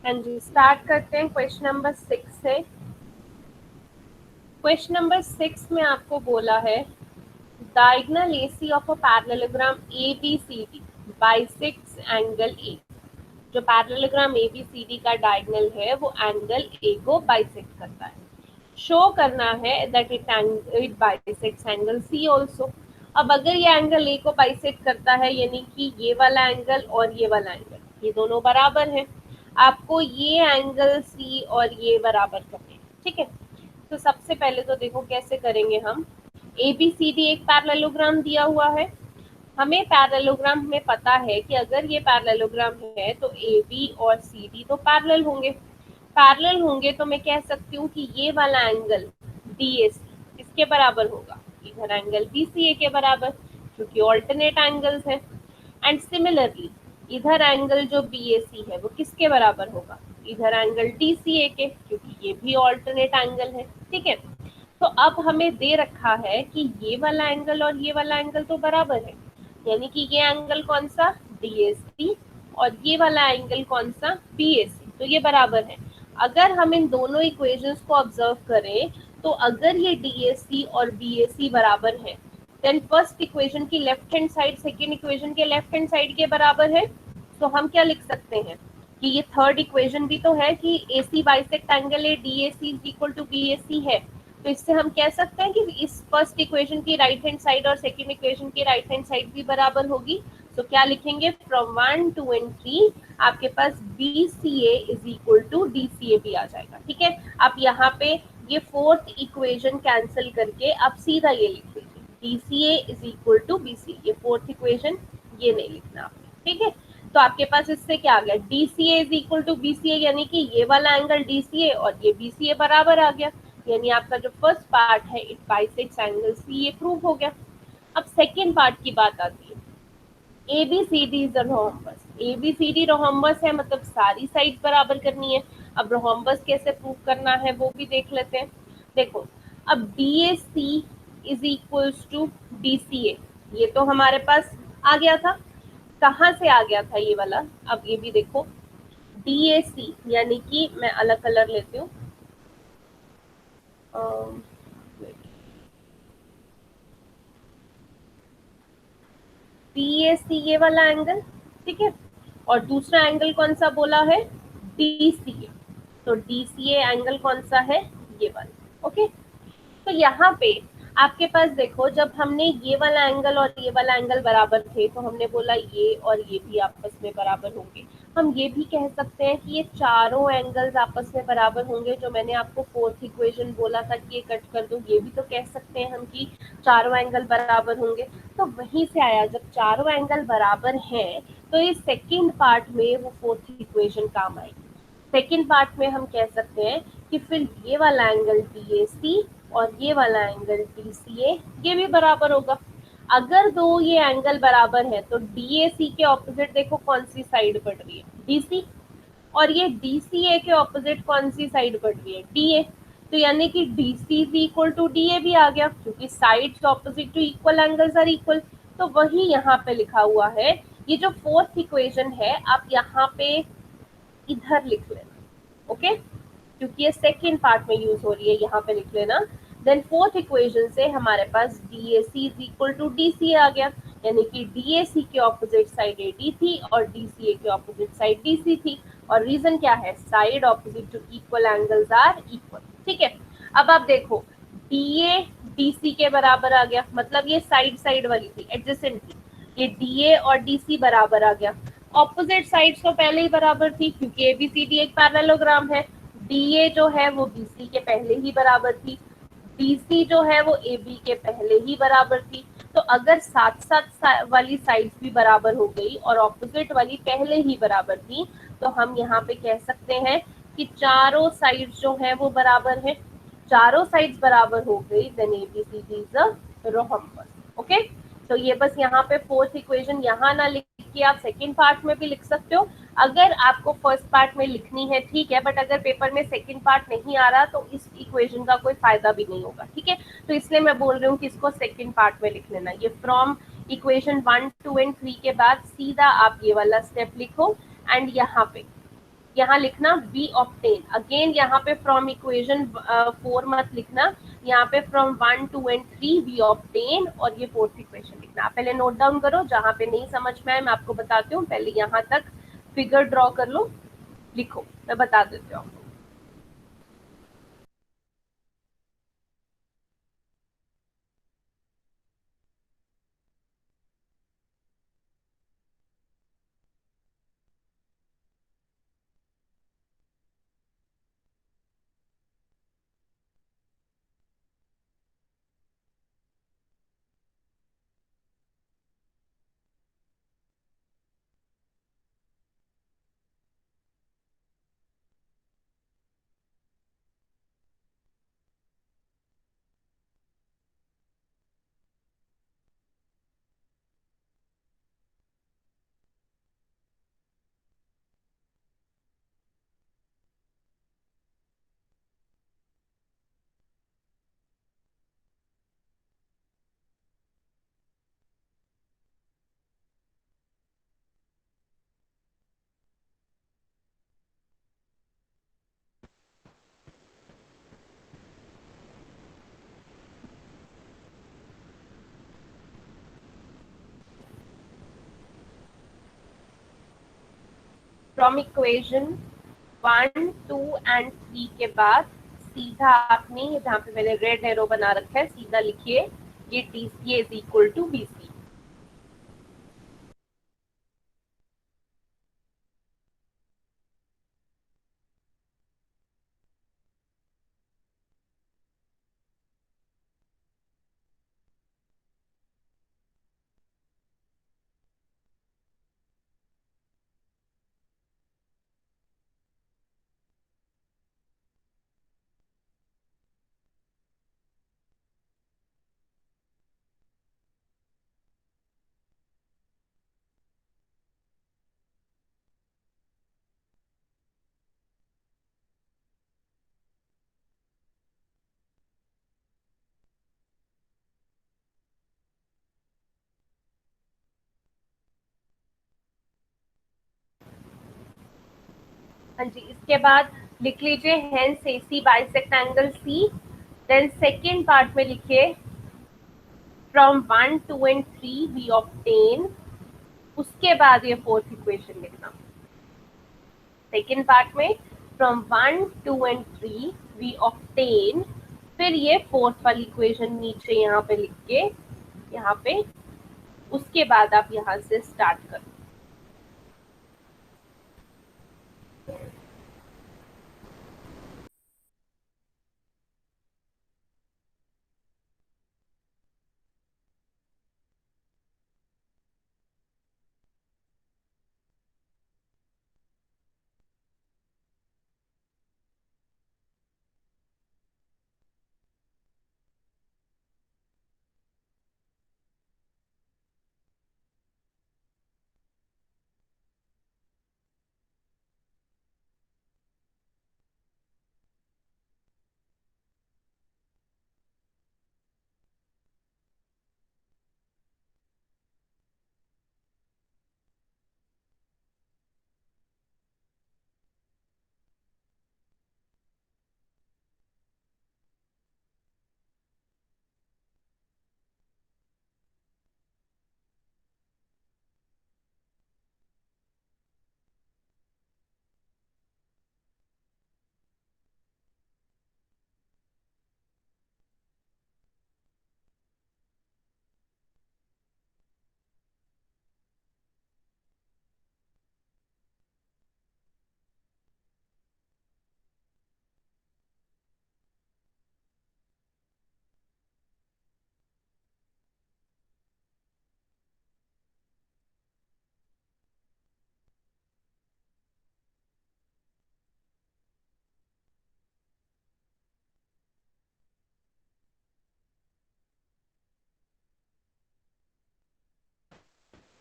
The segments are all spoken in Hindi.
हाँ जी, स्टार्ट करते हैं क्वेश्चन नंबर 6 से। क्वेश्चन नंबर 6 में आपको बोला है diagonal AC of a parallelogram ABCD bisects angle A। जो पैरेललोग्राम ABCD का डायगोनल है वो एंगल A को बाइसेक्ट करता है। शो करना है that it bisects angle C also. अब अगर ये एंगल A को बाइसेक्ट करता है यानी कि ये वाला एंगल और ये वाला एंगल ये दोनों बराबर हैं, आपको ये एंगल C और ये बराबर करने हैं। ठीक है, तो सबसे पहले तो देखो कैसे करेंगे हम। ABCD एक पैरेललोग्राम दिया हुआ है, हमें पैरेललोग्राम में पता है कि अगर ये पैरेललोग्राम है तो AB और CD तो पैरेलल होंगे। पैरेलल होंगे तो मैं कह सकती हूँ कि ये वाला एंगल DAC किसके बराबर होगा, इधर एंगल BCA के बराबर, क्योंकि ऑल्टरनेट एंगल्स हैं। एंड सिमिलरली इधर एंगल जो BAC है वो किसके बराबर होगा, इधर एंगल DCA के, क्योंकि ये भी ऑल्टरनेट एंगल है। ठीक है, तो अब हमें दे रखा है कि ये वाला एंगल और ये वाला एंगल तो बराबर है, यानी कि ये एंगल कौन सा DAC और ये वाला एंगल कौन सा BAC, तो ये बराबर है। अगर हम इन दोनों इक्वेशंस को ऑब्जर्व करें तो अगर ये DAC और BAC बराबर है देन फर्स्ट इक्वेशन की left hand side second equation के लेफ्ट हैंड साइड के बराबर है। तो हम क्या लिख सकते हैं कि ये थर्ड इक्वेशन भी तो है कि AC बाइसेक्ट एंगल है DAC is equal to BAC है। तो इससे हम कह सकते हैं कि इस फर्स्ट इक्वेशन की राइट हैंड साइड और सेकंड इक्वेशन की राइट हैंड साइड भी बराबर होगी। तो क्या लिखेंगे, फ्रॉम 1, 2 एंड 3 आपके पास BCA is equal to DCA भी आ जाएगा। ठीक है, आप यहाँ पे ये फोर्थ इक्वेशन कैंसिल करके आप सीधा ये लिख लीजिए DCA is equal to BCA, ये फोर्थ इक्वेशन ये नहीं लिखना आपने। ठीक है, तो आपके पास इससे क्या आ गया, DCA is equal to BCA, यानी कि ये वाला एंगल DCA और ये BCA बराबर आ गया, यानी आपका जो फर्स्ट पार्ट है इट बाइसेक्ट्स एंगल C, ये प्रूव हो गया। अब सेकेंड पार्ट की बात आती है, ABCD is a rhombus. ABCD rhombus है, मतलब सारी साइड बराबर करनी है। अब रोम्बस कैसे प्रूव करना है वो भी देख लेते हैं। देखो, अब BAC is equals to DCA, ये तो हमारे पास आ गया था। कहाँ से आ गया था ये वाला, अब ये भी देखो DAC, यानी कि मैं अलग कलर लेती हूँ, BAC ये वाला एंगल। ठीक है, और दूसरा एंगल कौन सा बोला है, DCA। तो DCA एंगल कौन सा है, ये वाला। ओके, तो यहाँ पे आपके पास देखो, जब हमने ये वाला एंगल और ये वाला एंगल बराबर थे तो हमने बोला ये और ये भी आपस में बराबर होंगे। हम ये भी कह सकते हैं कि ये चारों एंगल्स आपस में बराबर होंगे, जो मैंने आपको फोर्थ इक्वेशन बोला था कि ये कट कर दो, ये भी तो कह सकते हैं हम कि चारों एंगल बराबर होंगे। तो वहीं से आया, जब चारों एंगल बराबर हैं तो इस सेकेंड पार्ट में वो फोर्थ इक्वेशन काम आएगी। सेकेंड पार्ट में हम कह सकते हैं कि फिर ये वाला एंगल DAC और ये वाला एंगल DCA ये भी बराबर होगा। अगर दो ये एंगल बराबर है तो DAC के ऑपोजिट देखो कौन सी साइड बढ़ रही है, DC, और ये DCA के ऑपोजिट कौन सी साइड बढ़ रही है, DA। तो यानी कि DC is equal to DA भी आ गया, क्योंकि sides opposite to equal angles are equal. तो वही यहाँ पे लिखा हुआ है। ये जो फोर्थ इक्वेशन है आप यहाँ पे इधर लिख लेना। ओके, क्योंकि ये सेकेंड पार्ट में यूज हो रही है, यहाँ पे लिख लेना। देन फोर्थ इक्वेशन से हमारे पास DAC is equal to DCA आ गया, यानी कि DAC के ऑपोजिट साइड AD थी और DCA के ऑपोजिट साइड DC थी। और रीजन क्या है, side opposite to equal angles are equal. ठीक है, अब आप देखो DA DC के बराबर आ गया, मतलब ये साइड साइड वाली थी, एडजेसेंट थी, ये DA और DC बराबर आ गया। ऑपोजिट साइड्स तो पहले ही बराबर थी, क्योंकि ABCD एक पैरेललोग्राम है। DA जो है वो BC के पहले ही बराबर थी, BC जो है वो AB के पहले ही बराबर थी। तो अगर साथ साथ वाली साइड्स भी बराबर हो गई और ऑपोजिट वाली पहले ही बराबर थी, तो हम यहाँ पे कह सकते हैं कि चारों साइड्स जो है वो बराबर है। चारों साइड्स बराबर हो गई then ABCD is a rhombus. Okay, तो ये बस यहाँ पे फोर्थ इक्वेशन यहाँ ना लिख के आप सेकेंड पार्ट में भी लिख सकते हो। अगर आपको फर्स्ट पार्ट में लिखनी है ठीक है, बट अगर पेपर में सेकेंड पार्ट नहीं आ रहा तो इस इक्वेशन का कोई फायदा भी नहीं होगा। ठीक है, तो इसलिए मैं बोल रही हूँ कि इसको सेकेंड पार्ट में लिख लेना। ये फ्रॉम इक्वेशन 1, 2 एंड 3 के बाद सीधा आप ये वाला स्टेप लिखो एंड यहाँ पे यहाँ लिखना वी ऑप्टेन। अगेन यहाँ पे फ्रॉम इक्वेशन 4 मत लिखना, यहाँ पे फ्रॉम 1 2 एंड 3 वी ऑप्टेन, और ये फोर्थ इक्वेशन लिखना। आप पहले नोट डाउन करो, जहाँ पे नहीं समझ में आए मैं आपको बताती हूँ, पहले यहाँ तक फिगर ड्रॉ कर लो, लिखो, मैं बता देती हूँ आपको। फ्रॉम इक्वेशन 1 2 एंड 3 के बाद सीधा आपने ये जहाँ पे मैंने रेड एरो बना रखा है, सीधा लिखिए ये T C is equal to B C. हाँ जी, इसके बाद लिख लीजिए hence A C bisect angle C. Then second part में लिखिए फ्रॉम 1 2 एंड 3 वी ऑब्टेन, उसके बाद ये फोर्थ इक्वेशन लिखना। सेकेंड पार्ट में फ्रॉम 1 2 एंड 3 वी ऑब्टेन, फिर ये फोर्थ वाली इक्वेशन नीचे यहाँ पे लिख के, यहाँ पे, उसके बाद आप यहाँ से स्टार्ट करो।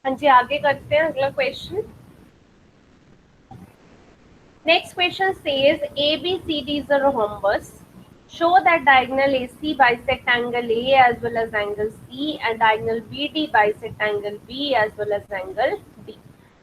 हाँ जी, आगे करते हैं अगला question. Next question says ABCD is a rhombus. Show that diagonal AC bisect angle A as well as angle C and diagonal BD bisect angle B as well as angle D.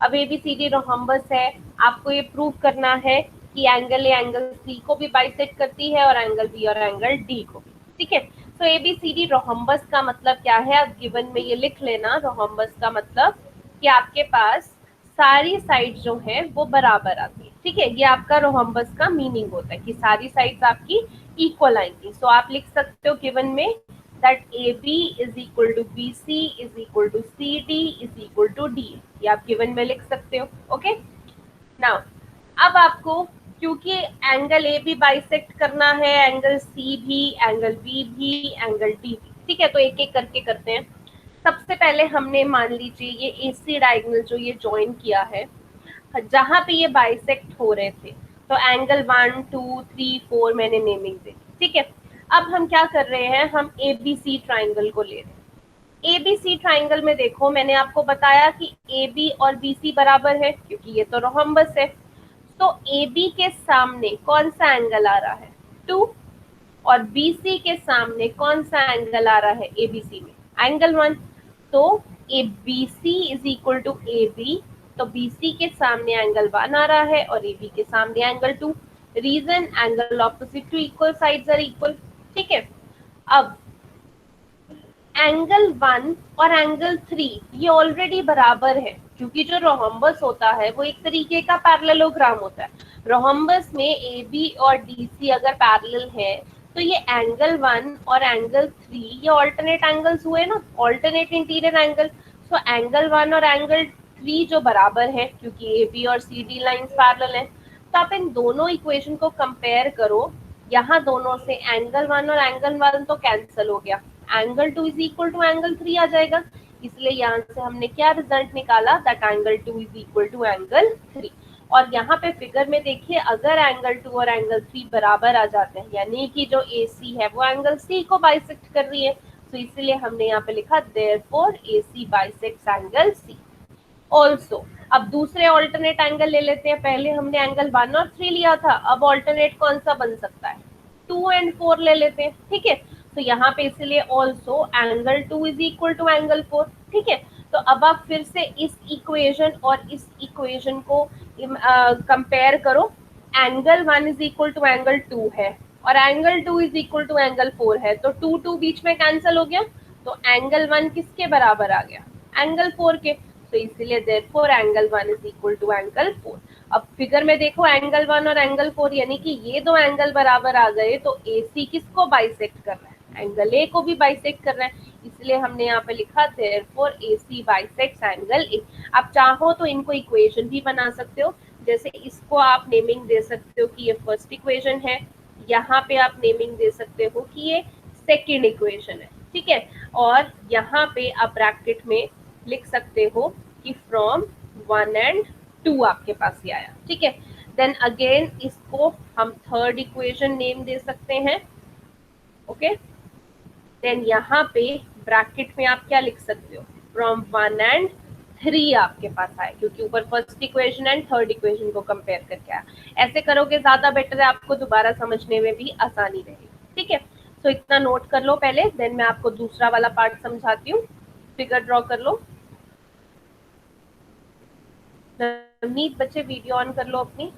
अब एबीसीडी रोहम्बस है, आपको ये प्रूव करना है कि एंगल ए एंगल सी को भी बाइसेक्ट करती है और एंगल बी और एंगल डी को भी। ठीक है, तो एबीसीडी रोहम्बस का मतलब क्या है, आप गिवन में ये लिख लेना। रोहम्बस का मतलब कि आपके पास सारी साइड जो है वो बराबर आती है। ठीक है, ये आपका रोहम्बस का मीनिंग होता है कि सारी साइड्स आपकी इक्वल आएंगी। सो आप लिख सकते हो गिवन में that AB is equal to BC is equal to CD is equal to D। ये आप गिवन में लिख सकते हो। ओके, नाउ अब आपको, क्योंकि एंगल ए भी बाइसेक्ट करना है, एंगल सी भी, एंगल बी भी, एंगल डी भी। ठीक है, तो एक एक करके करते हैं। सबसे पहले हमने मान लीजिए ये AC डायगोनल जो ये ज्वाइन किया है, जहां पे ये बाइसेक्ट हो रहे थे, तो एंगल 1 2 3 4 मैंने नेमिंग दे दी। ठीक है, अब हम क्या कर रहे हैं, हम ABC ट्राइंगल को ले रहे हैं। ABC ट्राइंगल में देखो, मैंने आपको बताया कि AB और BC बराबर है क्योंकि ये तो रोहम्बस है। तो AB के सामने कौन सा एंगल आ रहा है, 2, और BC के सामने कौन सा एंगल आ रहा है ABC में, एंगल 1। तो A BC is equal to AB, तो BC के सामने एंगल 1 आ रहा है और AB के सामने angle 2। Reason, angle opposite to equal sides are equal. ठीक है, अब एंगल 1 और एंगल 3 ये ऑलरेडी बराबर है, क्योंकि जो रोहम्बस होता है वो एक तरीके का पैरेललोग्राम होता है। रोहम्बस में ए बी और डी सी अगर पैरेलल है, तो ये एंगल 1 और एंगल 3 ये ऑल्टरनेट एंगल्स हुए ना, alternate interior angle. So angle 1 और एंगल 3 जो बराबर है, क्योंकि ए बी और सी डी लाइन्स पैरेलल है, तो आप इन दोनों इक्वेशन को कंपेयर करो। यहाँ दोनों से एंगल 1 और एंगल 1 तो कैंसिल हो गया, angle 2 is equal to angle 3 आ जाएगा। इसलिए यहाँ से हमने क्या रिजल्ट निकाला, that angle 2 is equal to angle 3। और यहाँ पे फिगर में देखिए, अगर एंगल 2 और एंगल 3 बराबर आ जाते हैं, यानी कि जो AC है वो एंगल C को बाइसेक्ट कर रही है, तो इसलिए हमने यहाँ पे लिखा therefore AC bisects angle C also. अब दूसरे ऑल्टरनेट एंगल ले लेते हैं। पहले हमने एंगल 1 और 3 लिया था, अब ऑल्टरनेट कौन सा बन सकता है, 2 एंड 4 ले लेते हैं। ठीक है, तो यहाँ पे इसलिए also angle 2 is equal to angle 4। ठीक है, तो अब आप फिर से इस इक्वेशन और इस इक्वेशन को कंपेयर करो। Angle 1 is equal to angle 2 है और angle 2 is equal to angle 4 है, तो 2 2 बीच में कैंसिल हो गया, तो एंगल 1 किसके बराबर आ गया, एंगल 4 के। तो इसलिए therefore angle 1 is equal to angle 4। अब फिगर में देखो, एंगल 1 और एंगल 4 यानी कि ये दो एंगल बराबर आ गए, तो AC किसको बाइसेक्ट कर रहा है, एंगल A को भी बाइसेक्ट कर रहा है। इसलिए हमने यहाँ पे लिखा therefore AC bisects angle A। आप चाहो तो इनको इक्वेशन भी बना सकते हो, जैसे इसको आप नेमिंग दे सकते हो कि ये फर्स्ट इक्वेशन है, यहाँ पे आप नेमिंग दे सकते हो कि ये सेकेंड इक्वेशन है। ठीक है, और यहाँ पे आप ब्रैकेट में लिख सकते हो कि फ्रॉम 1 एंड 2 आपके पास ये आया। ठीक है, देन अगेन इसको हम थर्ड इक्वेशन नेम दे सकते हैं। ओके, देन यहाँ पे ब्रैकेट में आप क्या लिख सकते हो, फ्रॉम 1 एंड 3 आपके पास आए, क्योंकि ऊपर first equation and third equation को कंपेयर करके आया। ऐसे करोगे ज्यादा बेटर है, आपको दोबारा समझने में भी आसानी रहेगी। ठीक है, तो इतना नोट कर लो पहले, देन मैं आपको दूसरा वाला पार्ट समझाती हूँ। फिगर ड्रॉ कर लो। नवनीत बच्चे वीडियो ऑन कर लो अपनी।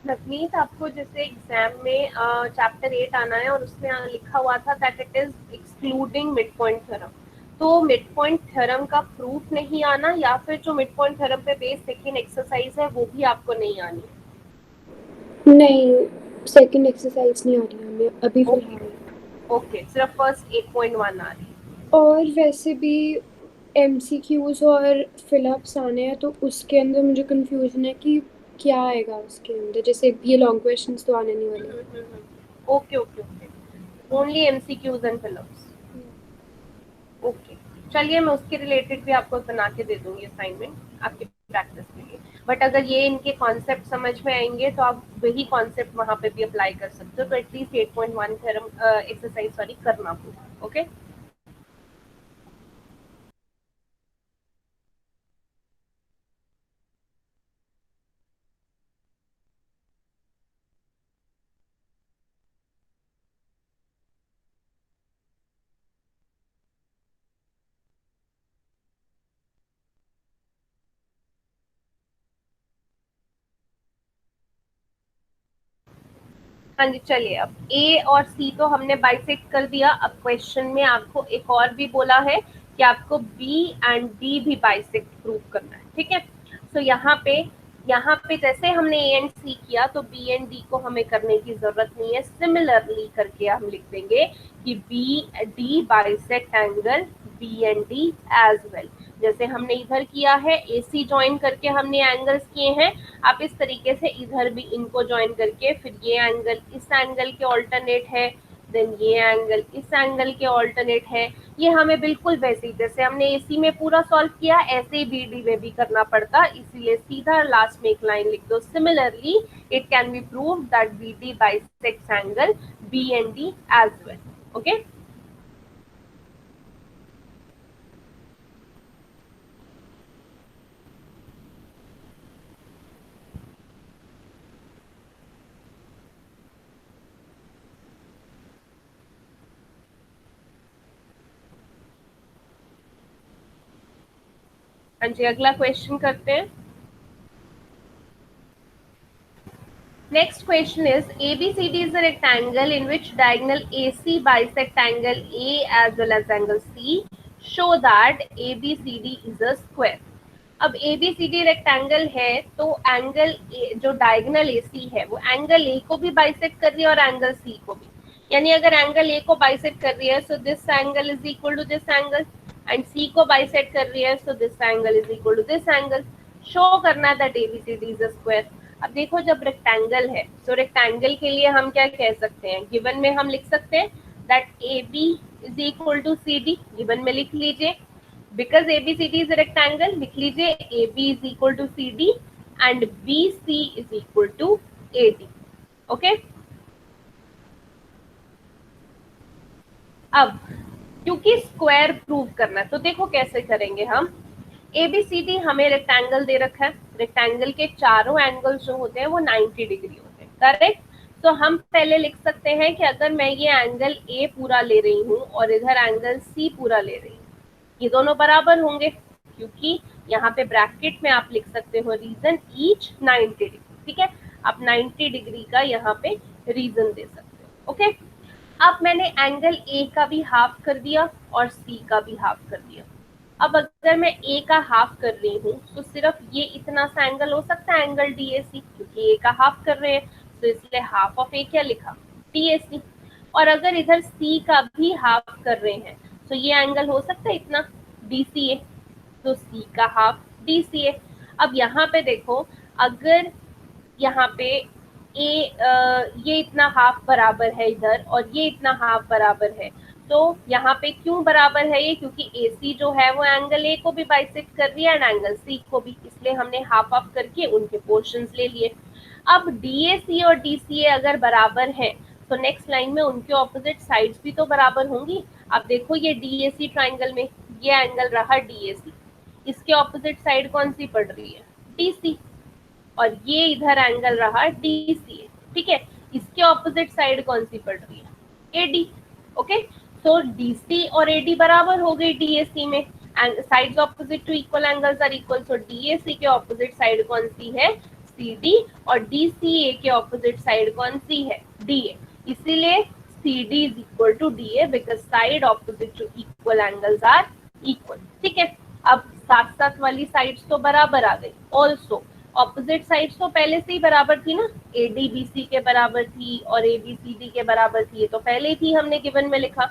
नवनीत, आपको जैसे एग्जाम में चैप्टर 8 आना है और उसमें लिखा हुआ था that it is excluding mid point theorem, तो मिड पॉइंट थ्योरम का प्रूफ नहीं आना या फिर जो मिड पॉइंट थ्योरम पे बेस्ड सेकंड एक्सरसाइज है वो भी आपको नहीं आनी है? नहीं, सेकंड एक्सरसाइज नहीं आ रही हमें अभी ओके, फिलहाल। ओके, सिर्फ फर्स्ट 8.1 आ रही है। और वैसे भी एमसीक्यूज और फिलअप्स आने हैं तो उसके अंदर मुझे कंफ्यूजन है कि क्या आएगा उसके अंदर, जैसे ये लॉन्ग क्वेश्चंस तो आने नहीं वाले। Okay, okay, okay, only MCQs and fill-ups. Okay, चलिए मैं उसके रिलेटेड भी आपको बना के दे दूंगी असाइनमेंट आपकी प्रैक्टिस के लिए। बट अगर ये इनके कॉन्सेप्ट समझ में आएंगे तो आप वही कॉन्सेप्ट वहां पे भी अप्लाई कर सकते हो, तो एटलीस्ट 8.1 थ्योरम एक्सरसाइज सॉरी करना होगा। ओके, हाँ जी, चलिए अब ए और सी तो हमने बाइसेक्ट कर दिया। अब क्वेश्चन में आपको एक और भी बोला है कि आपको बी एंड डी भी बाइसेक्ट प्रूव करना है, ठीक है। सो यहाँ पे जैसे हमने ए एंड सी किया तो बी एंड डी को हमें करने की जरूरत नहीं है। सिमिलरली करके हम लिख देंगे कि B D bisect angle B and D as well. जैसे हमने इधर किया है ए सी ज्वाइन करके हमने एंगल्स किए हैं, आप इस तरीके से इधर भी इनको ज्वाइन करके फिर ये एंगल इस एंगल के ऑल्टरनेट है, देन ये एंगल इस एंगल के ऑल्टरनेट है। ये हमें बिल्कुल वैसे ही जैसे हमने एसी में पूरा सॉल्व किया ऐसे ही बीडी में भी करना पड़ता, इसीलिए सीधा लास्ट में एक लाइन लिख दो, similarly it can be prove that BD bisects angle B and D as well. Okay, हाँ जी, अगला क्वेश्चन करते हैं। Next question is ABCD is a rectangle in which diagonal AC bisect angle A as well as angle C. Show that ABCD is a square. अब ABCD रेक्टेंगल है तो एंगल जो डायगोनल AC है वो एंगल A को भी बाइसेक्ट कर रही है और एंगल C को भी। यानी अगर एंगल A को बाइसेक्ट कर रही है so this angle is equal to this angle, and C को बाइसेक्ट कर रही है so this angle is equal to this angle. Show करना है that ABCD is a square. अब देखो जब रेक्टेंगल है तो रेक्टेंगल के लिए हम क्या कह सकते हैं, गिवन में हम लिख सकते हैं that AB is equal to CD, given में लिख लीजिए। बिकॉज ABCD इज रेक्टेंगल लिख लीजिए AB is equal to CD and BC is equal to AD। Okay, अब क्योंकि स्क्वायर प्रूव करना है तो देखो कैसे करेंगे हम। ABCD हमें रेक्टेंगल दे रखा है, रेक्टेंगल के चारों एंगल्स जो होते हैं वो 90 डिग्री होते हैं, करेक्ट। तो हम पहले लिख सकते हैं कि अगर मैं ये एंगल A पूरा ले रही हूँ और इधर एंगल C पूरा ले रही हूँ, ये दोनों बराबर होंगे, क्योंकि यहाँ पे ब्रैकेट में आप लिख सकते हो रीजन ईच 90 डिग्री, ठीक है। आप 90 डिग्री का यहाँ पे रीजन दे सकते हो। ओके, अब मैंने एंगल ए का भी हाफ कर दिया और सी का भी हाफ कर दिया। अब अगर मैं ए का हाफ कर रही हूँ तो सिर्फ ये इतना सा एंगल हो सकता है एंगल डीएसी, क्योंकि ए का हाफ कर रहे हैं तो इसलिए हाफ ऑफ ए क्या लिखा, डीएसी। और अगर इधर सी का भी हाफ कर रहे हैं तो ये एंगल हो सकता है इतना डीसीए, तो सी का हाफ डीसीए। अब यहाँ पे देखो, अगर यहाँ पे ये इतना हाफ बराबर है इधर और ये इतना हाफ बराबर है, तो यहाँ पे क्यों बराबर है ये, क्योंकि AC जो है वो एंगल A को भी बाइसेक्ट कर रही है एंड एंगल C को भी, इसलिए हमने हाफ ऑफ करके उनके पोर्शंस ले लिए। अब DAC और DCA अगर बराबर है तो नेक्स्ट लाइन में उनके ऑपोजिट साइड्स भी तो बराबर होंगी। अब देखो ये DAC ट्राइंगल में ये एंगल रहा DAC, इसके ऑपोजिट साइड कौन सी पड़ रही है, DC, और ये इधर एंगल रहा DCA, ठीक है। इसके ऑपोजिट साइड कौन सी पड़ रही है, AD। ओके, सो DC और AD बराबर हो गई DAC में, sides opposite to equal angles are equal, so DAC के ऑपोजिट साइड कौन सी है, सी डी, और डी सी ए के ऑपोजिट साइड कौन सी है, डी ए, इसीलिए C D is equal to D A because side opposite to equal angles are equal. ठीक है, अब साथ साथ वाली साइड्स तो बराबर आ गई, ऑल्सो ऑपोजिट साइड्स तो पहले से ही बराबर थी ना, ए डी बी सी के बराबर थी और ए बी सी डी के बराबर थी, ये तो पहले ही थी, हमने गिवन में लिखा।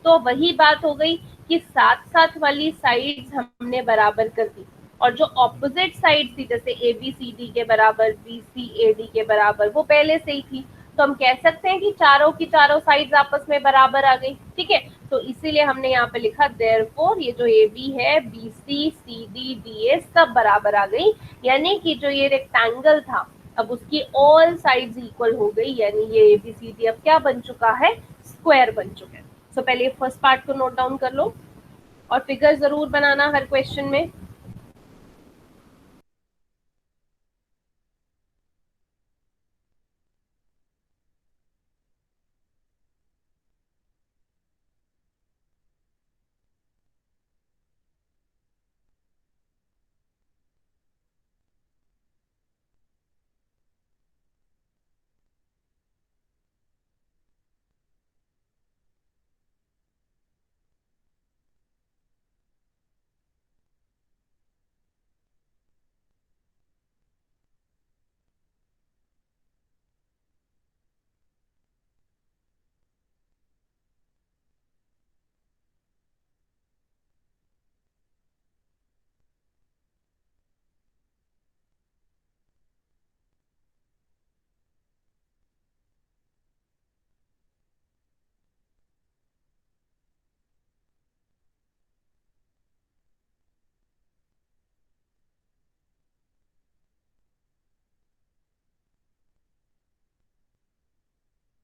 तो वही बात हो गई कि साथ साथ वाली साइड्स हमने बराबर कर दी, और जो ऑपोजिट साइड थी जैसे ए बी सी डी के बराबर, बी सी ए डी के बराबर, वो पहले से ही थी, तो हम कह सकते हैं कि चारों की चारों साइड्स आपस में बराबर आ गई। ठीक है, तो इसीलिए हमने यहाँ पे लिखा देयरफॉर ये जो ए बी है, B C, C D, D A सब बराबर आ गई, यानी कि जो ये रेक्टेंगल था अब उसकी ऑल साइड्स इक्वल हो गई, यानी ये ए बी सी डी अब क्या बन चुका है, स्क्वायर बन चुका है। सो पहले फर्स्ट पार्ट को नोट डाउन कर लो और फिगर जरूर बनाना हर क्वेश्चन में।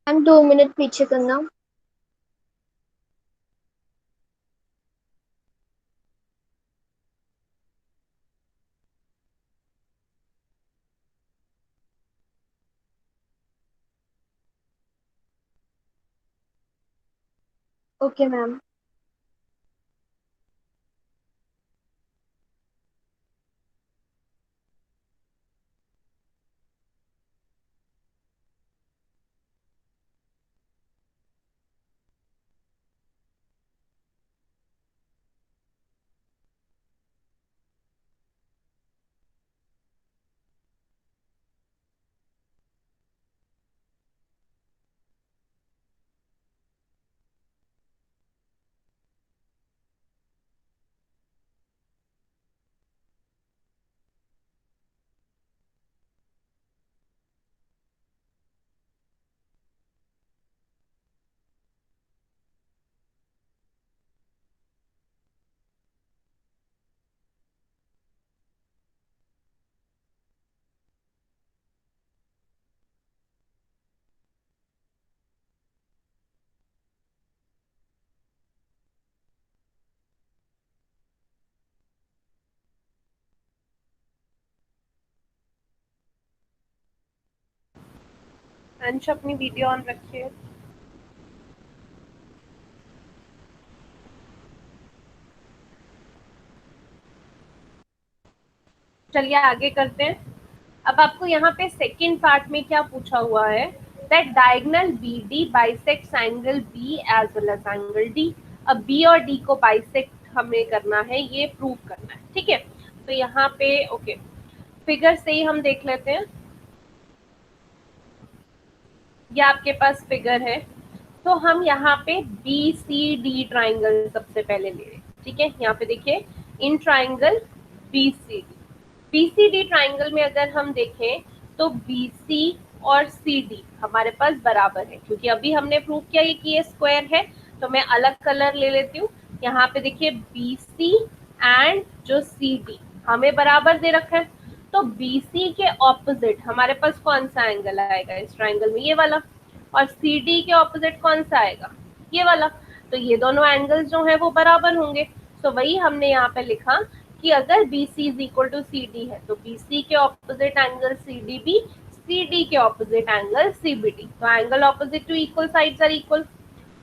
मैम 2 मिनट पीछे करना। Okay ma'am. अंश अपनी वीडियो ऑन रखिए। चलिए आगे करते हैं। अब आपको यहाँ पे सेकंड पार्ट में क्या पूछा हुआ है, that diagonal B D bisects angle B as well as angle D. अब बी और डी को बाइसेक्ट हमें करना है, ये प्रूव करना है। ठीक है, तो यहाँ पे ओके फिगर से ही हम देख लेते हैं। ये आपके पास फिगर है, तो हम यहाँ पे बी सी डी ट्राइंगल सबसे पहले ले रहे हैं। ठीक है, यहाँ पे देखिए in triangle B C D, B C D triangle में अगर हम देखें तो बी सी और सी डी हमारे पास बराबर है, क्योंकि अभी हमने प्रूव किया है कि ये स्क्वायर है। तो मैं अलग कलर ले लेती हूँ। यहाँ पे देखिए बी सी एंड जो सी डी हमें बराबर दे रखा है, तो बी सी के ऑपोजिट हमारे पास कौन सा एंगल आएगा इस ट्राइंगल में, ये वाला, और सी डी के ऑपोजिट कौन सा आएगा, ये वाला। तो ये दोनों एंगल्स जो है वो बराबर होंगे। तो वही हमने यहाँ पे लिखा कि अगर B C is equal to C D है तो बी सी के opposite angle C D B, C D के opposite angle C B D. तो angle opposite to equal sides are equal.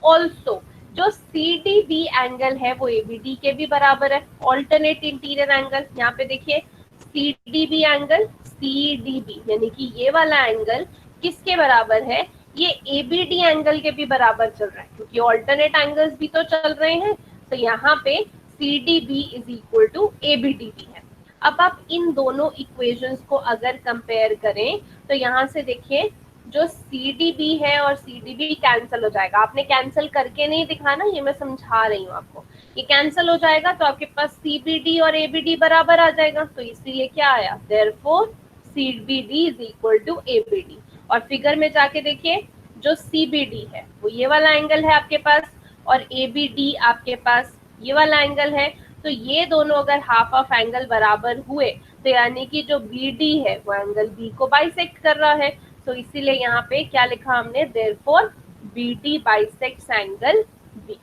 Also जो सी डी बी एंगल है वो ए बी डी के भी बराबर है, ऑल्टरनेट इंटीरियर एंगल। यहाँ पे देखिए C D B angle CDB, यानी कि ये वाला एंगल किसके बराबर है, ये ABD एंगल के भी बराबर चल रहा है, क्योंकि ऑल्टरनेट एंगल्स भी तो चल रहे हैं। तो यहाँ पे CDB is equal to ABD भी है। अब आप इन दोनों इक्वेशंस को अगर कंपेयर करें तो यहाँ से देखिए, जो CDB है और CDB कैंसिल हो जाएगा। आपने कैंसिल करके नहीं दिखाना, ये मैं समझा रही हूँ आपको। ये कैंसिल हो जाएगा तो आपके पास CBD और ABD बराबर आ जाएगा, तो इसीलिए क्या आया, therefore CBD is equal to ABD। और फिगर में जाके देखिए, जो CBD है वो ये वाला एंगल है आपके पास, और ABD आपके पास ये वाला एंगल है। तो ये दोनों अगर हाफ ऑफ एंगल बराबर हुए तो यानी कि जो BD है वो एंगल B को बाइसेक्ट कर रहा है। तो इसीलिए यहाँ पे क्या लिखा हमने, therefore BD bisects angle B।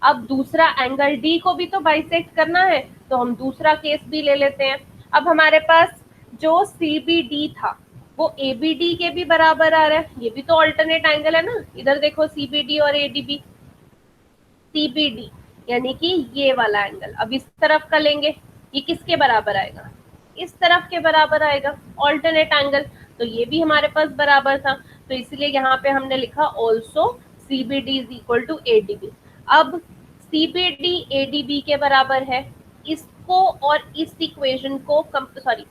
अब दूसरा एंगल D को भी तो बाइसेक्ट करना है, तो हम दूसरा केस भी ले लेते हैं। अब हमारे पास जो CBD था वो ABD के भी बराबर आ रहा है, ये भी तो ऑल्टरनेट एंगल है ना। इधर देखो CBD और ADB, CBD यानी कि ये वाला एंगल अब इस तरफ का लेंगे, ये किसके बराबर आएगा, इस तरफ के बराबर आएगा, ऑल्टरनेट एंगल। तो ये भी हमारे पास बराबर था, तो इसलिए यहाँ पे हमने लिखा also CBD is equal to ADB। अब CBD ADB के बराबर है, इसको और इस इक्वेशन को सॉरी,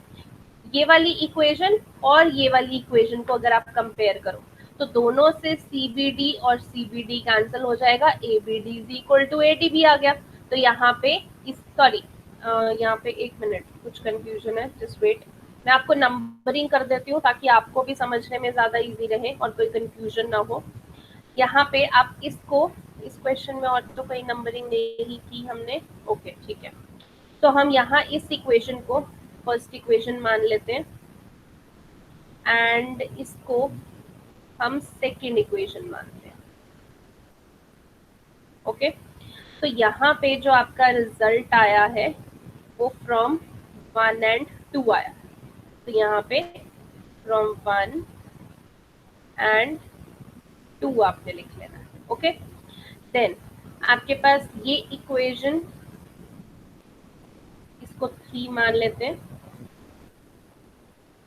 ये वाली इक्वेशन और ये वाली इक्वेशन को अगर आप कंपेयर करो तो दोनों से CBD और CBD कैंसिल हो जाएगा, ABD is equal to ADB आ गया। तो यहाँ पे इस सॉरी यहाँ पे एक मिनट, कुछ कंफ्यूजन है, जस्ट वेट, मैं आपको नंबरिंग कर देती हूँ ताकि आपको भी समझने में ज्यादा इजी रहे और कोई कंफ्यूजन ना हो। यहाँ पे आप इसको, इस क्वेश्चन में और तो कोई नंबरिंग नहीं की हमने, ओके ठीक है। तो हम यहाँ इस इक्वेशन को फर्स्ट इक्वेशन मान लेते हैं एंड इसको हम सेकेंड इक्वेशन मानते हैं। ओके, तो यहाँ पे जो आपका रिजल्ट आया है वो फ्रॉम 1 and 2 आया, तो यहाँ पे फ्रॉम 1 and 2 आपने लिख लेना है। ओके, देन आपके पास ये इक्वेशन, इसको 3 मान लेते हैं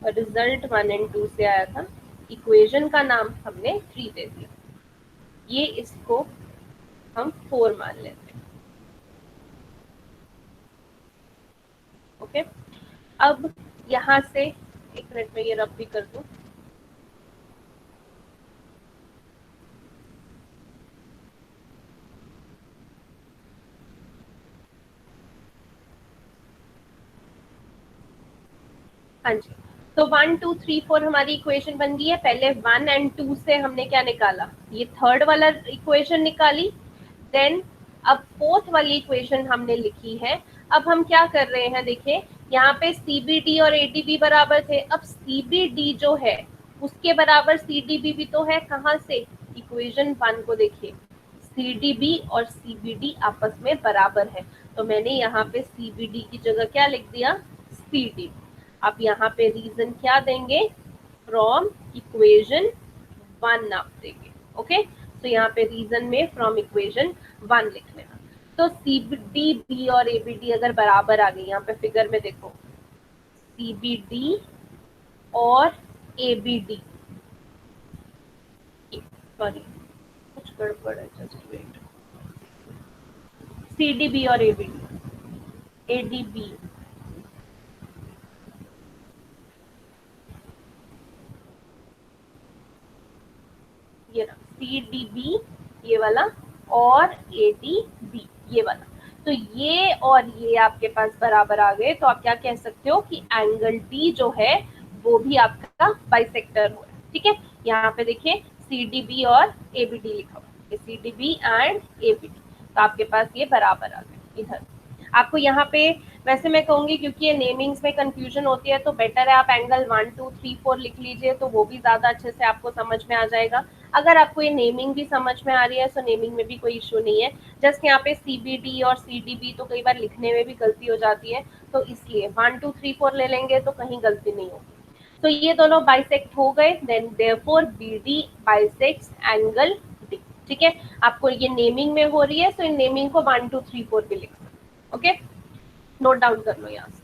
और रिजल्ट 1 and 2 से आया था, इक्वेशन का नाम हमने 3 दे दिया, ये इसको हम 4 मान लेते हैं। ओके, अब यहाँ से एक मिनट में ये रब भी कर दूं, हाँ जी। तो 1 2 3 4 हमारी इक्वेशन बन गई है। पहले 1 and 2 से हमने क्या निकाला, ये थर्ड वाला इक्वेशन निकाली, देन अब फोर्थ वाली इक्वेशन हमने लिखी है। अब हम क्या कर रहे हैं, देखिए यहाँ पे CBD और ADB बराबर थे, अब CBD जो है उसके बराबर CDB भी तो है, कहाँ से, इक्वेशन 1 को देखिए, CDB और CBD आपस में बराबर है, तो मैंने यहाँ पे CBD की जगह क्या लिख दिया, CD। आप यहाँ पे रीजन क्या देंगे, फ्रॉम इक्वेशन 1 आप देंगे। ओके, तो यहाँ पे रीजन में फ्रॉम इक्वेशन 1 लिख लेना। तो CBD और ABD अगर बराबर आ गई, यहाँ पे फिगर में देखो, CBD और ABD, सॉरी कुछ गड़बड़ है, जस्ट वेट, CDB और ADB ये ना, CDB ये वाला और ADB ये वाला, तो ये और ये आपके पास बराबर आ गए, तो आप क्या कह सकते हो कि एंगल D जो है वो भी आपका बाइसेक्टर हुआ है। ठीक है, यहाँ पे देखिए CDB और ABD लिखा हुआ है, CDB एंड ABD, तो आपके पास ये बराबर आ गए। इधर आपको यहाँ पे, वैसे मैं कहूंगी क्योंकि ये नेमिंग्स में कंफ्यूजन होती है तो बेटर है आप एंगल 1 2 3 4 लिख लीजिए, तो वो भी ज्यादा अच्छे से आपको समझ में आ जाएगा। अगर आपको ये नेमिंग भी समझ में आ रही है तो नेमिंग में भी कोई इशू नहीं है, जस्ट यहाँ पे CBD और CDB तो कई बार लिखने में भी गलती हो जाती है, तो इसलिए 1 2 3 4 ले लेंगे तो कहीं गलती नहीं होगी। तो ये दोनों बाइसेक्ट हो गए, then therefore BD bisects angle D। ठीक है, आपको ये नेमिंग में हो रही है तो इन नेमिंग को 1 2 3 4 भी लिख सकते। ओके, नोट डाउन कर लो यहाँ से।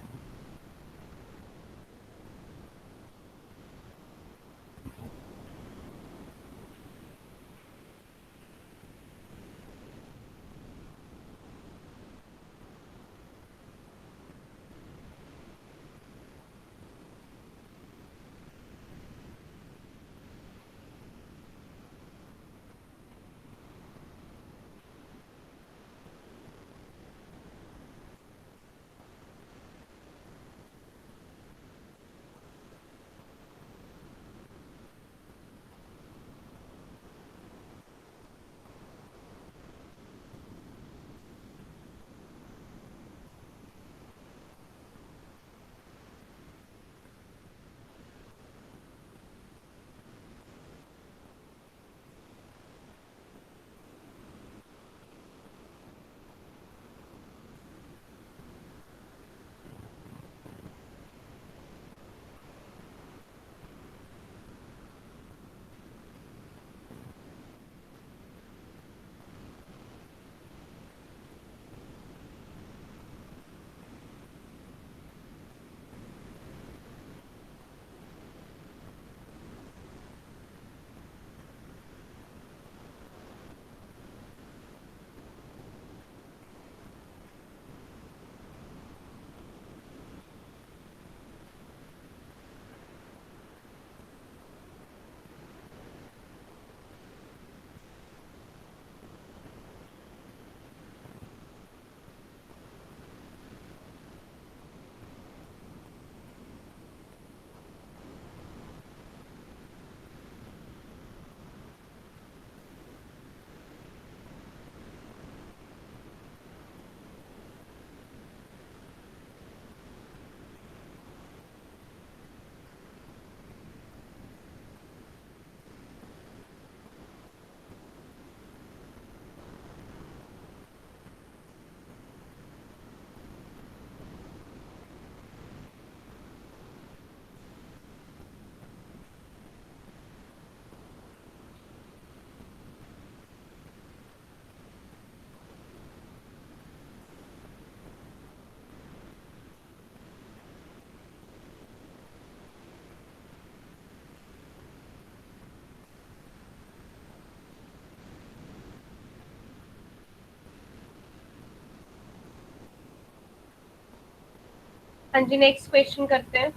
हाँ जी, नेक्स्ट क्वेश्चन करते हैं।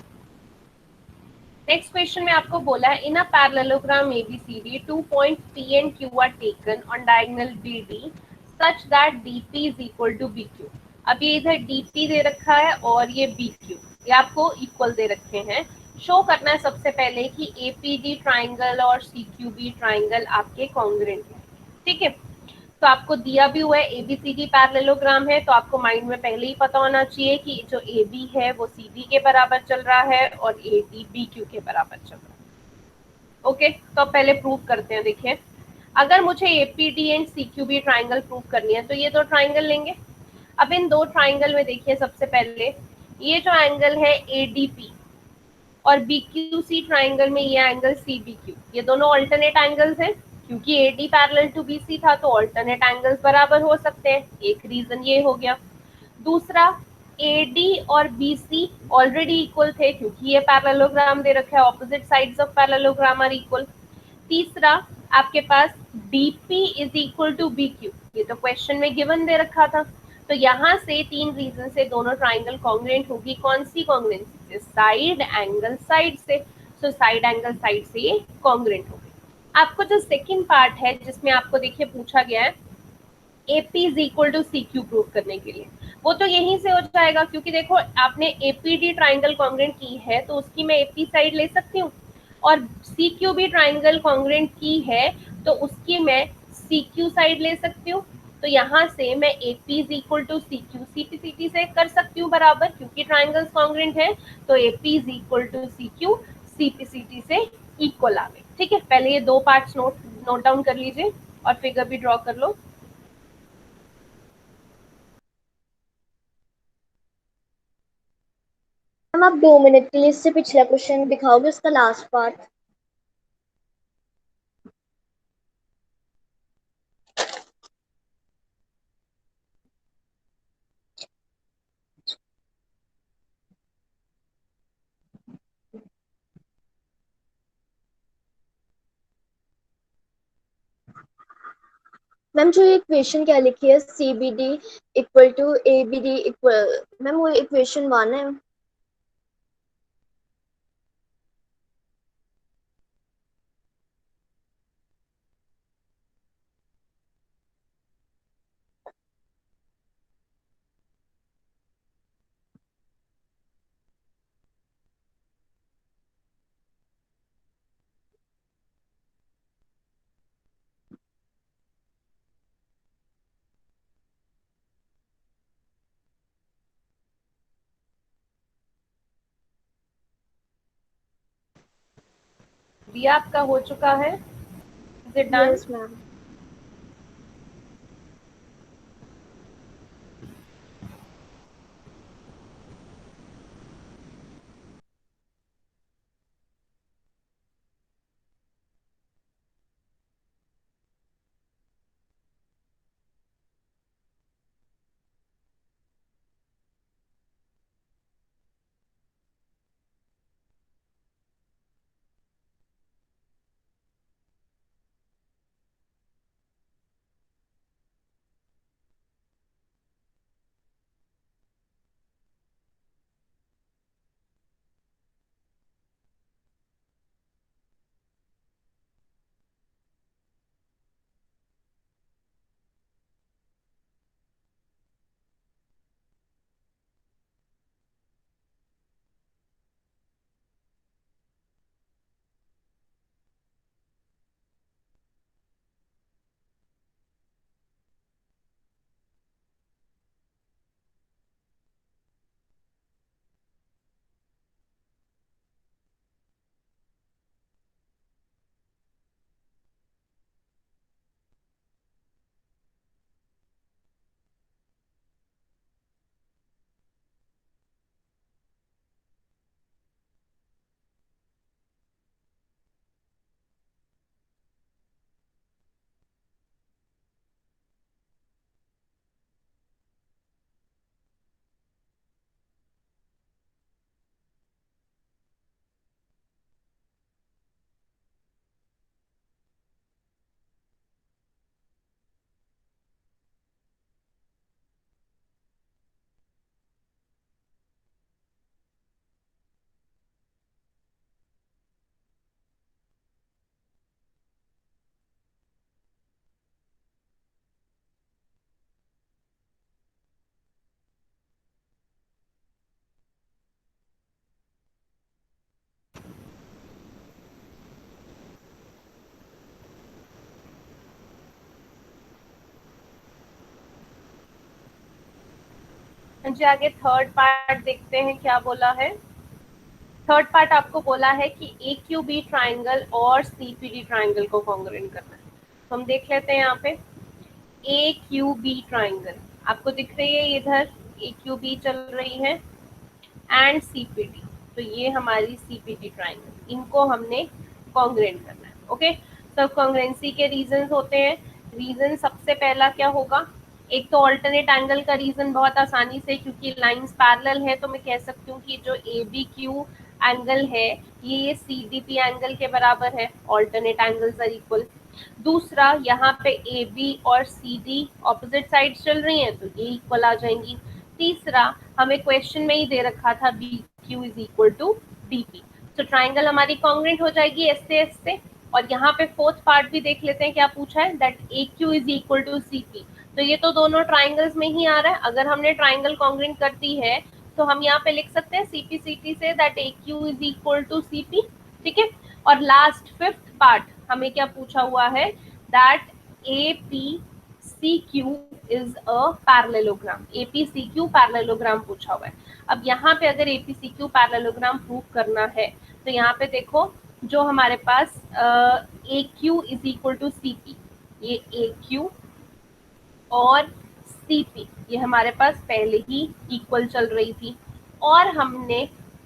नेक्स्ट क्वेश्चन में आपको बोला है in a parallelogram ABCD 2 point P and Q are taken on diagonal BD such that DP is equal to BQ. अब ये इधर डीपी दे रखा है और ये बीक्यू, ये आपको इक्वल दे रखे हैं। शो करना है सबसे पहले कि एपीडी ट्राइंगल और सीक्यूबी ट्राइंगल आपके कॉन्ग्रुएंट है। ठीक है, तो आपको दिया भी हुआ है एबीसीडी पैरेललोग्राम है, तो आपको माइंड में पहले ही पता होना चाहिए कि जो ए बी है वो सी डी के बराबर चल रहा है और ए डी बी क्यू के बराबर चल रहा है। ओके, तो अब पहले प्रूव करते हैं। देखिए, अगर मुझे एपीडी एंड सीक्यूबी ट्राइंगल प्रूव करनी है तो ये दो ट्राइंगल लेंगे। अब इन दो ट्राइंगल में देखिए, सबसे पहले ये जो एंगल है एडीपी और बीक्यूसी ट्राइंगल में ये एंगल सीबीक्यू, ये दोनों अल्टरनेट एंगल्स हैं। क्योंकि एडी पैरेलल टू बीसी था तो अल्टरनेट एंगल्स बराबर हो सकते हैं, एक रीजन ये हो गया। दूसरा, एडी और बीसी ऑलरेडी इक्वल थे क्योंकि ये पैरेललोग्राम दे रखा है, opposite sides of parallelogram are equal. तीसरा, आपके पास BP is equal to BQ, ये तो क्वेश्चन में गिवन दे रखा था। तो यहाँ से तीन रीजन से दोनों ट्राइंगल कॉन्ग्रुएंट होगी। कौन सी कॉन्ग्रुएंसी से? साइड एंगल साइड से। सो साइड एंगल साइड से ये कॉन्ग्रुएंट होगी। आपको जो सेकंड पार्ट है जिसमें आपको देखिए पूछा गया है AP is equal to CQ prove करने के लिए, वो तो यहीं से हो जाएगा। क्योंकि देखो, आपने APD ट्राइंगल कॉन्ग्रुएंट की है तो उसकी मैं AP साइड ले सकती हूँ, और CQB ट्राइंगल कॉन्ग्रुएंट की है तो उसकी मैं CQ साइड ले सकती हूँ। तो यहाँ से मैं AP is equal to CQ CPCT से कर सकती हूँ बराबर, क्योंकि ट्राइंगल्स कॉन्ग्रुएंट है। तो AP is equal to CQ CPCT से इक्वल आ गई। ठीक है, पहले ये दो पार्ट्स नोट डाउन कर लीजिए और फिगर भी ड्रॉ कर लो। मैम आप 2 मिनट के लिए इससे पिछला क्वेश्चन दिखाओगे, उसका लास्ट पार्ट। मैम जो ये इक्वेशन क्या लिखी है, CBD equal to ABD equal, ma'am वो इक्वेशन 1 है। दिया आपका हो चुका है, is it done? Yes ma'am. जी आगे थर्ड पार्ट देखते हैं क्या बोला है। थर्ड पार्ट आपको बोला है कि ए क्यू बी ट्राइंगल और सी पी डी ट्राइंगल को कॉन्ग्रुएंट करना है। तो हम देख लेते हैं यहाँ पे ए क्यू बी ट्राइंगल आपको दिख रही है इधर, ए क्यू बी चल रही है एंड सी पी डी, तो ये हमारी सी पी डी ट्राइंगल, इनको हमने कॉन्ग्रुएंट करना है। ओके, सब कॉन्ग्रुएंसी के रीजंस होते हैं। रीजन सबसे पहला क्या होगा, एक तो ऑल्टरनेट एंगल का रीजन बहुत आसानी से, क्योंकि लाइंस पैरेलल है तो मैं कह सकती हूँ कि जो ए बी क्यू एंगल है ये सी डी पी एंगल के बराबर है, ऑल्टरनेट एंगल्स आर इक्वल। दूसरा, यहाँ पे ए बी और सी डी ऑपोजिट साइड चल रही हैं तो ये इक्वल आ जाएंगी। तीसरा, हमें क्वेश्चन में ही दे रखा था B Q is equal to D P, तो ट्राइंगल हमारी कॉन्ग्रुएंट हो जाएगी एस से। और यहाँ पे फोर्थ पार्ट भी देख लेते हैं क्या पूछा है, that A Q is equal to C P, तो ये तो दोनों ट्राइंगल्स में ही आ रहा है। अगर हमने ट्राइंगल कॉन्ग्रुएंट कर दी है तो हम यहाँ पे लिख सकते हैं सी पी सी टी से that A Q is equal to C P. ठीक है, और लास्ट फिफ्थ पार्ट हमें क्या पूछा हुआ है, that A P C Q is a parallelogram, A P C Q parallelogram पूछा हुआ है। अब यहाँ पे अगर A P C Q parallelogram prove करना है तो यहाँ पे देखो, जो हमारे पास A Q is equal to C P, ये ए क्यू और सी पी ये हमारे पास पहले ही इक्वल चल रही थी, और हमने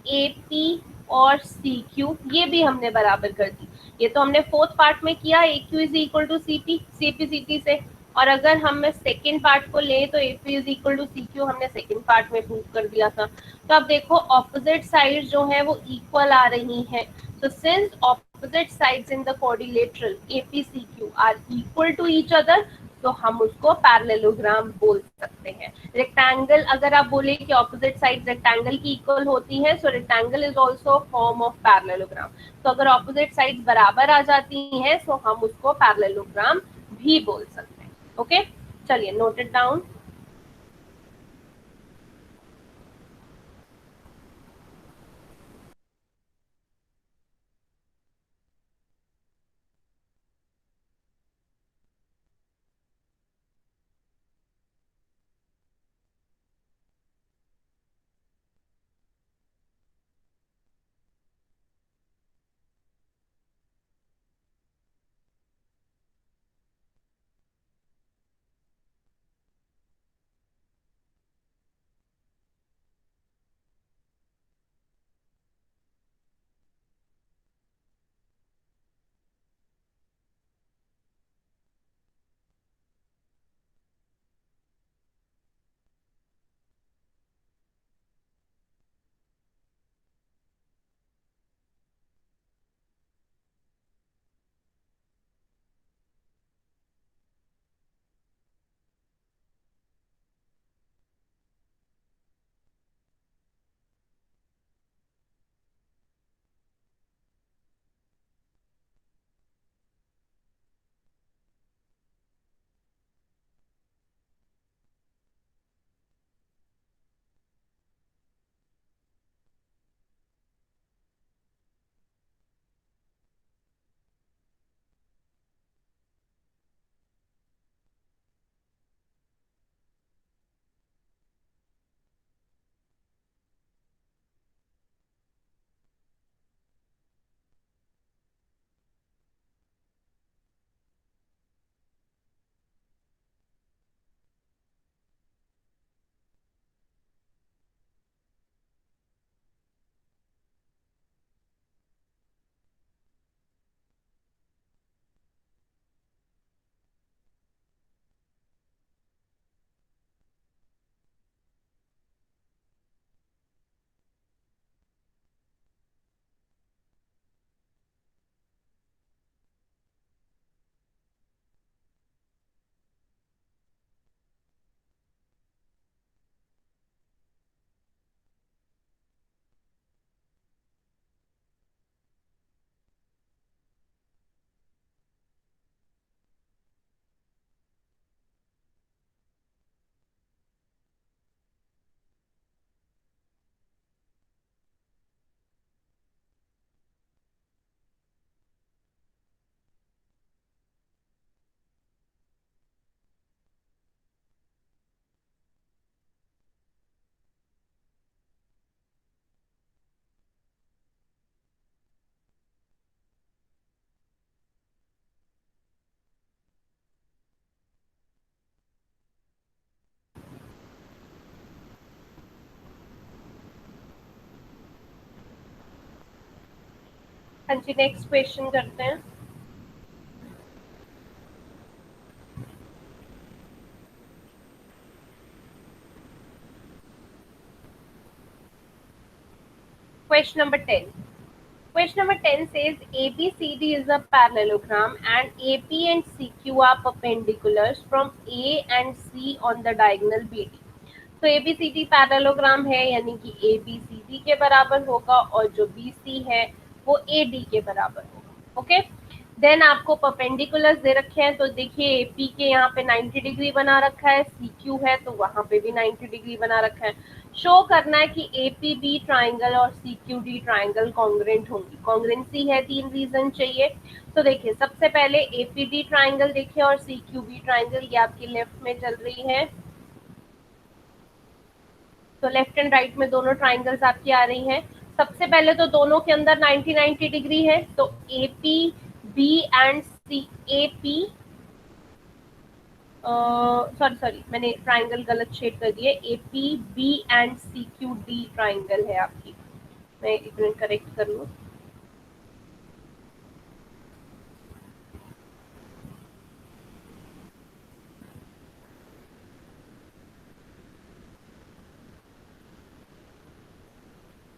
ए पी और सी क्यू ये भी हमने बराबर कर दी। ये तो हमने फोर्थ पार्ट में किया, A Q is equal to C P C T से, और अगर हम सेकेंड पार्ट को ले तो A P is equal to C Q हमने सेकेंड पार्ट में प्रूव कर दिया था। तो अब देखो ऑपोजिट साइड जो है वो इक्वल आ रही है, तो since opposite sides in the quadrilateral A P C Q are equal to each other, तो हम उसको पैरेललोग्राम बोल सकते हैं। रेक्टेंगल, अगर आप बोले कि ऑपोजिट साइड रेक्टेंगल की इक्वल होती है, so rectangle is also form of parallelogram. तो अगर ऑपोजिट साइड्स बराबर आ जाती हैं तो हम उसको पैरेललोग्राम भी बोल सकते हैं। ओके, चलिए नोट इट डाउन। हाँ जी, नेक्स्ट क्वेश्चन करते हैं। Question number 10. Question number 10 says ABCD is a parallelogram and AP and CQ are perpendiculars from A and C on the diagonal BD. तो ABCD पैरेललोग्राम है, यानी कि ABCD के बराबर होगा और जो BC है वो AD के बराबर होगा। ओके, देन आपको परपेंडिकुलर्स दे रखे हैं, तो देखिए AP के यहाँ पे 90 डिग्री बना रखा है, CQ है तो वहां पे भी 90 डिग्री बना रखा है। शो करना है कि APB ट्राइंगल और CQD ट्राइंगल कॉन्ग्रेंट होंगी। कॉन्ग्रेंसी है, 3 रीजन चाहिए। तो देखिए सबसे पहले APD ट्राइंगल देखिए और CQB ट्राइंगल, ये आपकी लेफ्ट में चल रही है, तो लेफ्ट एंड राइट में दोनों ट्राइंगल्स आपकी आ रही हैं। सबसे पहले तो दोनों के अंदर 90-90 डिग्री है, तो AP B and C, AP sorry मैंने ट्राइंगल गलत शेड कर दिए, AP B and CQD triangle है आपकी। मैं एक मिनट करेक्ट कर लूँ।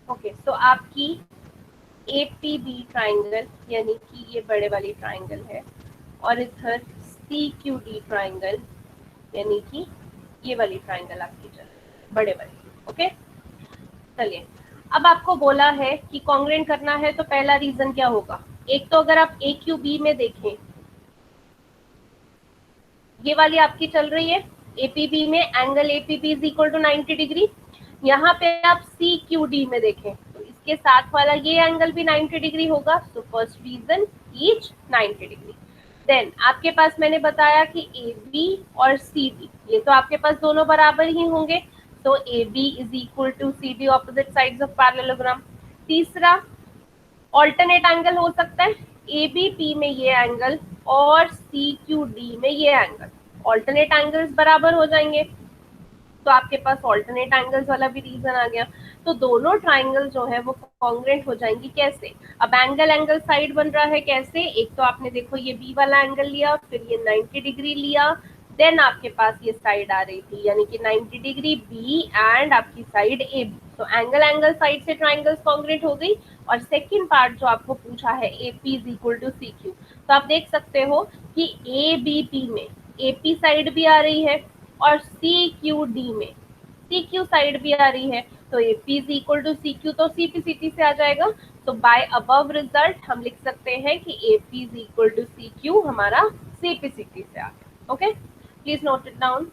ओके, तो आपकी APB ट्राइंगल यानी कि ये बड़े वाली ट्राइंगल है, और इधर CQD ट्राइंगल यानी कि ये वाली ट्राइंगल आपकी चल रही है, बड़े वाली। ओके, चलिए अब आपको बोला है कि कॉन्ग्रेंट करना है, तो पहला रीजन क्या होगा? एक तो अगर आप AQB में देखें, ये वाली आपकी चल रही है APB में, angle APB is equal to 90 degree. यहाँ पे आप CQD में देखें तो इसके साथ वाला ये एंगल भी 90 डिग्री होगा, तो first reason each 90 degree. Then आपके पास मैंने बताया कि AB और CD, ये तो आपके पास दोनों बराबर ही होंगे, तो AB is equal to CD, opposite sides of parallelogram. तीसरा ऑल्टरनेट एंगल हो सकता है, ABP में ये एंगल और CQD में ये एंगल, ऑल्टरनेट एंगल्स बराबर हो जाएंगे, तो आपके पास ऑल्टरनेट एंगल्स वाला भी रीजन आ गया। तो दोनों ट्राइंगल जो है वो कॉन्ग्रेंट हो जाएंगी। कैसे? अब एंगल एंगल साइड बन रहा है कैसे? एक तो आपने देखो ये बी वाला एंगल लिया, फिर ये 90 डिग्री लिया, देन आपके पास ये साइड आ रही थी, यानी कि 90 डिग्री बी एंड आपकी साइड ए बी, तो एंगल एंगल साइड से ट्राइंगल्स कॉन्ग्रेंट हो गई। और सेकेंड पार्ट जो आपको पूछा है AP is equal to CQ, तो आप देख सकते हो कि ABP में AP साइड भी आ रही है और CQD में CQ साइड भी आ रही है, तो AP is equal to CQ, तो CPCT से आ जाएगा। तो बाय अबव रिजल्ट हम लिख सकते हैं कि AP is equal to CQ हमारा CPCT से आ गया। Okay, please note it down.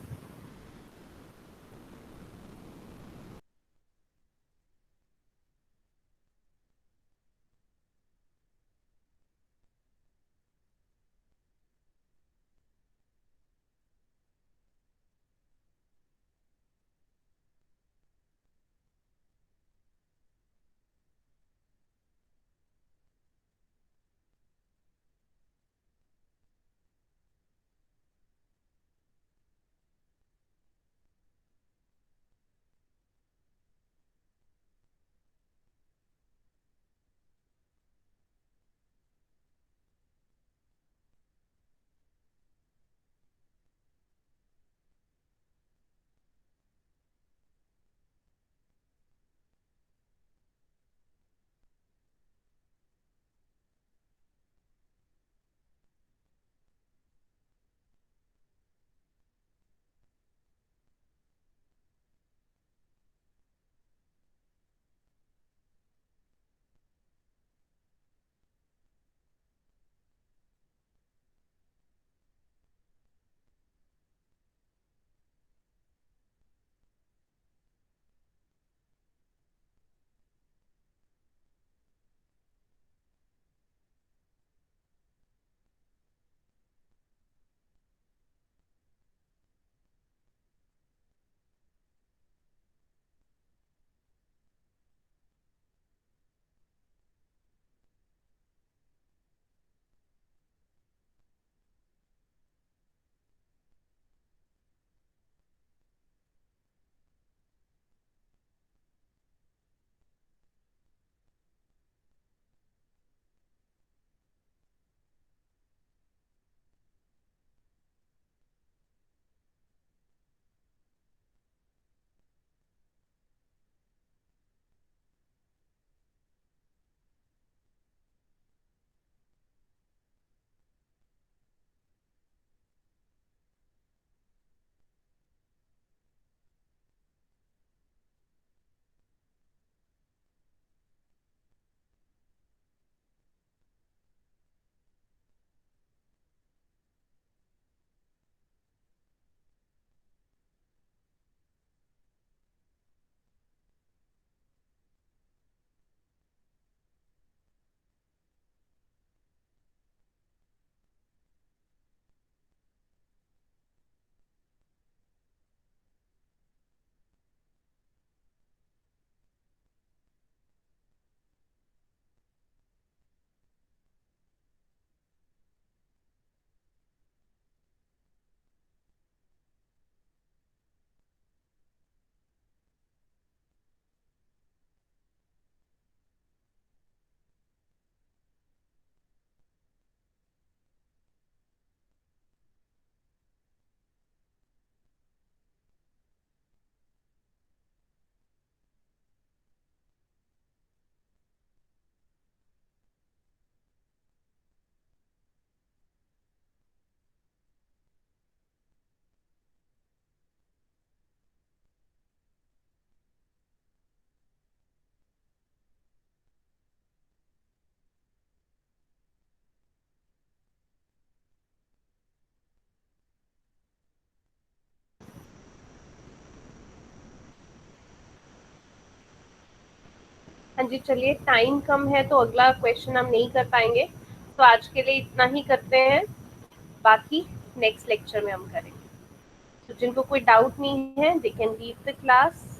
हाँ जी, चलिए टाइम कम है तो अगला क्वेश्चन हम नहीं कर पाएंगे, तो आज के लिए इतना ही करते हैं, बाकी नेक्स्ट लेक्चर में हम करेंगे। तो जिनको कोई डाउट नहीं है, they can leave the class.